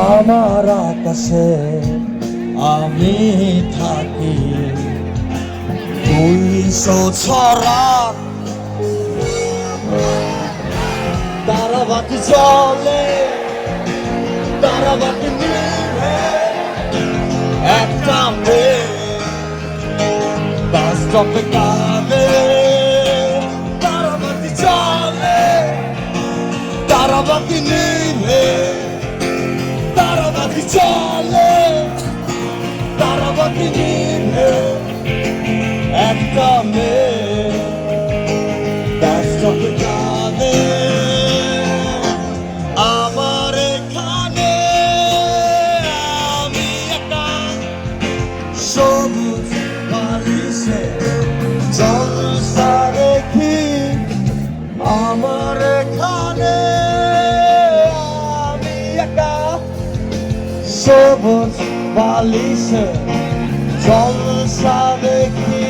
আমার আকাশে আমি থাকি 200 তারাবাতি চলে তারাবাতি নিভে একটা মেয়ে বাস স্টপে কাঁদে তারাবাতি চলে তারাবাতি নিভে তারাবাতি চলে তারাবাতি নিভে একটা মেয়ে বাস স্টপে কাঁদে আমার এখানে আমি একা সবুজ বালিশে জলসা দেখি আমার এখানে আমি একা সবুজ বালিশে জলসা দেখি